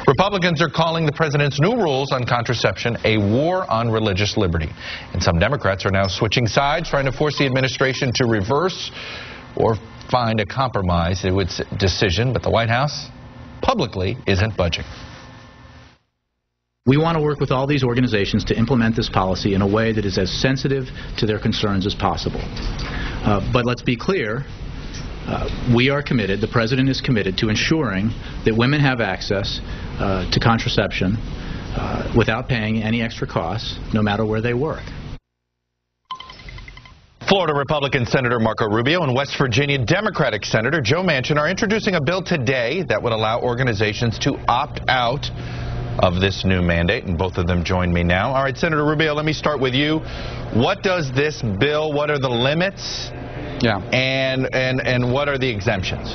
Republicans are calling the president's new rules on contraception a war on religious liberty. And some Democrats are now switching sides, trying to force the administration to reverse or find a compromise to its decision. But the White House publicly isn't budging. We want to work with all these organizations to implement this policy in a way that is as sensitive to their concerns as possible. But let's be clear. We are committed, the President is committed to ensuring that women have access to contraception without paying any extra costs, no matter where they work. Florida Republican Senator Marco Rubio and West Virginia Democratic Senator Joe Manchin are introducing a bill today that would allow organizations to opt out of this new mandate, and both of them join me now. All right, Senator Rubio, let me start with you. What does this bill, what are the limits? Yeah. And what are the exemptions?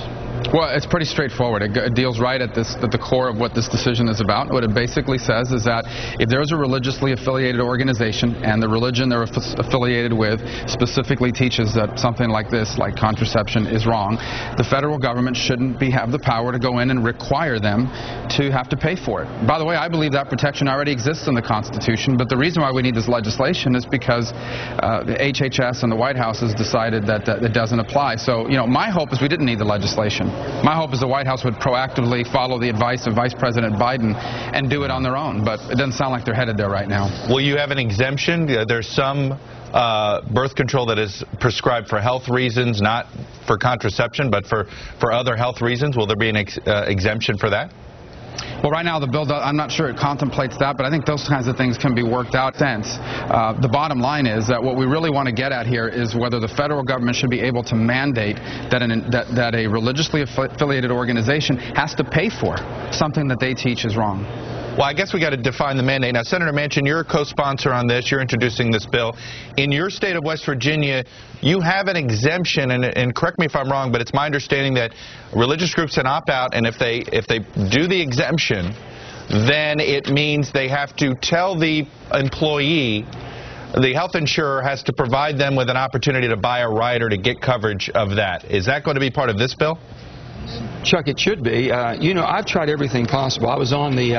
Well, it's pretty straightforward. It deals right at the core of what this decision is about. What it basically says is that if there's a religiously affiliated organization and the religion they're affiliated with specifically teaches that something like this, like contraception, is wrong, the federal government shouldn't have the power to go in and require them to have to pay for it. By the way, I believe that protection already exists in the Constitution, but the reason why we need this legislation is because the HHS and the White House has decided that it doesn't apply. So, you know, my hope is we didn't need the legislation. My hope is the White House would proactively follow the advice of Vice President Biden and do it on their own, but it doesn't sound like they're headed there right now. Will you have an exemption? There's some birth control that is prescribed for health reasons, not for contraception, but for other health reasons. Will there be an exemption for that? Well, right now the bill, I'm not sure it contemplates that, but I think those kinds of things can be worked out. The bottom line is that what we really want to get at here is whether the federal government should be able to mandate that a religiously affiliated organization has to pay for something that they teach is wrong. Well, I guess we got to define the mandate. Now, Senator Manchin, you're a co-sponsor on this. You're introducing this bill. In your state of West Virginia, you have an exemption, and correct me if I'm wrong, but it's my understanding that religious groups can opt out, and if they do the exemption, then it means they have to tell the employee, the health insurer has to provide them with an opportunity to buy a rider to get coverage of that. Is that going to be part of this bill? Chuck, it should be. You know, I've tried everything possible. I was on the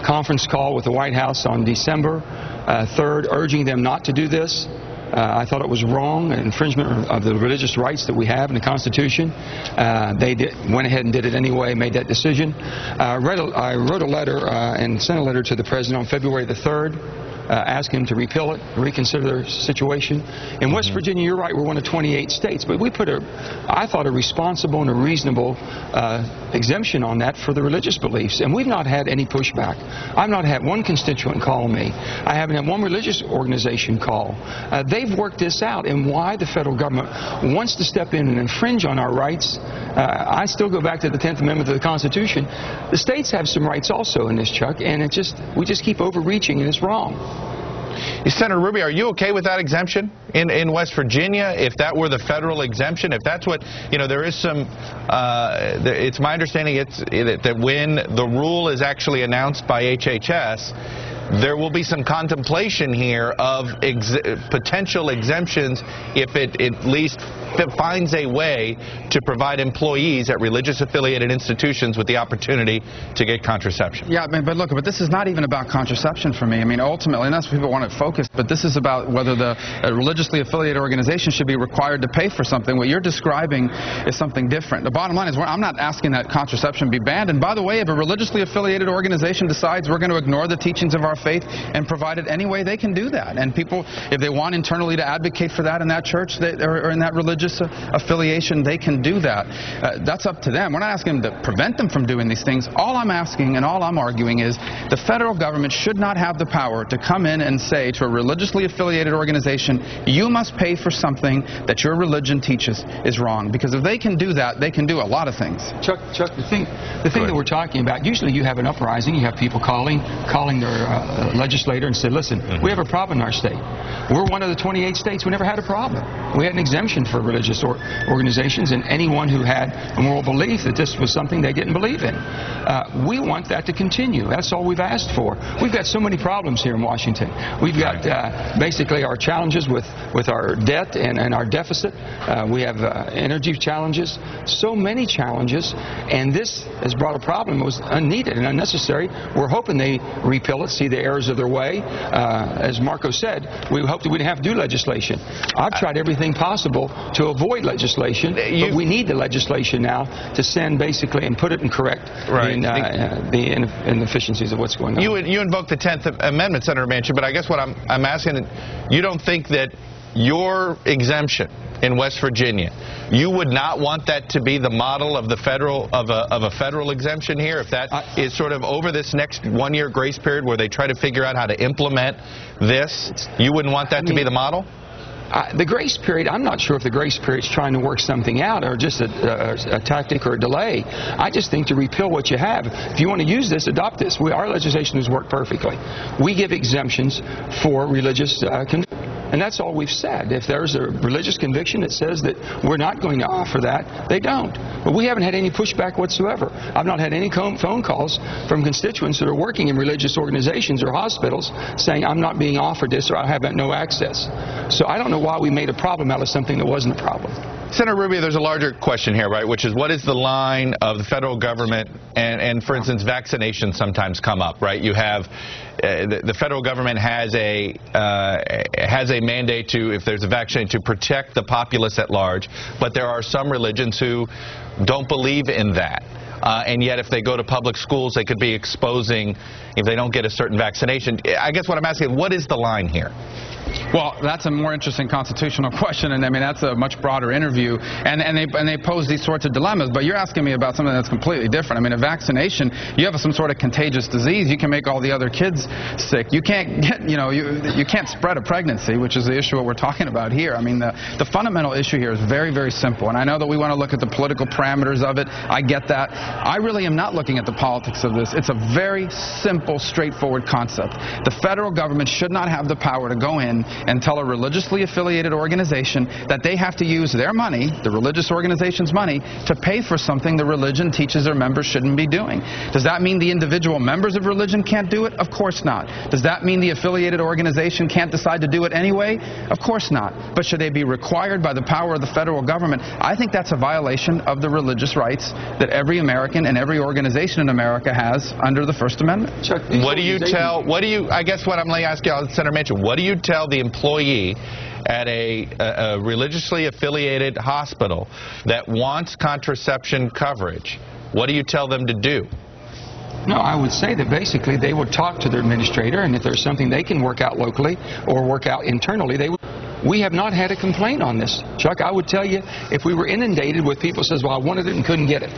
conference call with the White House on December 3rd, urging them not to do this. I thought it was wrong, an infringement of the religious rights that we have in the Constitution. They went ahead and did it anyway, made that decision. I wrote a letter and sent a letter to the President on February the 3rd. Asking them to repeal it, reconsider their situation. In West Virginia, you're right, we're one of 28 states, but we put I thought, a responsible and a reasonable exemption on that for the religious beliefs, and we've not had any pushback. I've not had one constituent call me. I haven't had one religious organization call. They've worked this out, and why the federal government wants to step in and infringe on our rights. I still go back to the 10th Amendment to the Constitution. The states have some rights also in this, Chuck, and we just keep overreaching, and it's wrong. Senator Rubio, are you okay with that exemption in West Virginia? If that were the federal exemption, if that's what, you know, there is some, it's my understanding that when the rule is actually announced by HHS, there will be some contemplation here of potential exemptions if it at least finds a way to provide employees at religious affiliated institutions with the opportunity to get contraception. Yeah, but look, but this is not even about contraception for me. I mean, ultimately, and that's what people want it focused, but this is about whether the religiously affiliated organization should be required to pay for something. What you're describing is something different. The bottom line is I'm not asking that contraception be banned. And by the way, if a religiously affiliated organization decides we're going to ignore the teachings of our faith and provide it anyway, they can do that. And people, if they want internally to advocate for that in that church or in that religious affiliation, they can do that. That's up to them. We're not asking them to prevent them from doing these things. All I'm asking and all I'm arguing is the federal government should not have the power to come in and say to a religiously affiliated organization, you must pay for something that your religion teaches is wrong. Because if they can do that, they can do a lot of things. Chuck, the thing that we're talking about, usually you have an uprising, you have people calling their legislator and said, listen, we have a problem in our state. We're one of the 28 states. We never had a problem. We had an exemption for religious organizations and anyone who had a moral belief that this was something they didn't believe in. We want that to continue. That's all we've asked for. We've got so many problems here in Washington. We've got basically our challenges with our debt and our deficit. We have energy challenges, so many challenges, and this has brought a problem that was unneeded and unnecessary. We're hoping they repeal it, see the errors of their way. As Marco said, we hoped that we didn't have to do legislation. I've tried everything possible to avoid legislation, but we need the legislation now to send basically and put it in correct the inefficiencies of what's going on. You invoke the 10th Amendment, Senator Manchin, but I guess what I'm asking, you don't think that your exemption in West Virginia, you would not want that to be the model of the federal of a federal exemption here, if that is sort of over this next one-year grace period where they try to figure out how to implement this? You wouldn't want that to be the model? The grace period, I'm not sure if the grace period is trying to work something out or just a tactic or a delay. I just think to repeal what you have. If you want to use this, adopt this. Our legislation has worked perfectly. We give exemptions for religious convictions. And that's all we've said. If there's a religious conviction that says that we're not going to offer that, they don't. But we haven't had any pushback whatsoever. I've not had any phone calls from constituents that are working in religious organizations or hospitals saying I'm not being offered this or I have no access. So I don't know why we made a problem out of something that wasn't a problem. Senator Rubio, there's a larger question here, right, which is what is the line of the federal government and for instance, vaccinations sometimes come up, right? You have the federal government has a mandate to, if there's a vaccine, to protect the populace at large, but there are some religions who don't believe in that. And yet if they go to public schools, they could be exposing, if they don't get a certain vaccination. I guess what I'm asking, what is the line here? Well, that's a more interesting constitutional question, and I mean that's a much broader interview, and they pose these sorts of dilemmas. But you're asking me about something that's completely different. I mean, a vaccination, you have some sort of contagious disease, you can make all the other kids sick. You can't get, you can't spread a pregnancy, which is the issue what we're talking about here. I mean, the fundamental issue here is very, very simple, and I know that we want to look at the political parameters of it. I get that. I really am not looking at the politics of this. It's a very simple, straightforward concept. The federal government should not have the power to go in and tell a religiously affiliated organization that they have to use their money, the religious organization's money, to pay for something the religion teaches their members shouldn't be doing. Does that mean the individual members of religion can't do it? Of course not. Does that mean the affiliated organization can't decide to do it anyway? Of course not. But should they be required by the power of the federal government? I think that's a violation of the religious rights that every American and every organization in America has under the First Amendment. Chuck, I guess what I'm going to ask you, Senator Manchin, what do you tell the employee at a religiously affiliated hospital that wants contraception coverage? What do you tell them to do? No, I would say that basically they would talk to their administrator, and if there's something they can work out locally or work out internally, they would. We have not had a complaint on this, Chuck. I would tell you, if we were inundated with people who says, well, I wanted it and couldn't get it,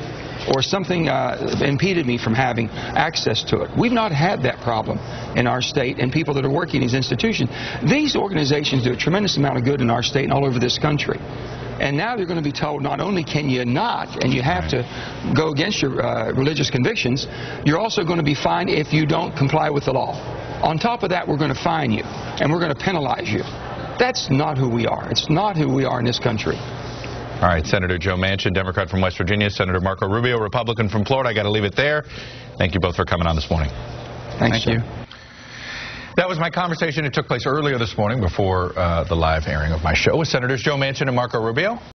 or something impeded me from having access to it. We've not had that problem in our state, and people that are working in these institutions. These organizations do a tremendous amount of good in our state and all over this country. And now they're going to be told not only can you not, and you have to go against your religious convictions, you're also going to be fined if you don't comply with the law. On top of that, we're going to fine you, and we're going to penalize you. That's not who we are. It's not who we are in this country. All right, Senator Joe Manchin, Democrat from West Virginia, Senator Marco Rubio, Republican from Florida. I got to leave it there. Thank you both for coming on this morning. Thank you. That was my conversation. It took place earlier this morning before the live airing of my show with Senators Joe Manchin and Marco Rubio.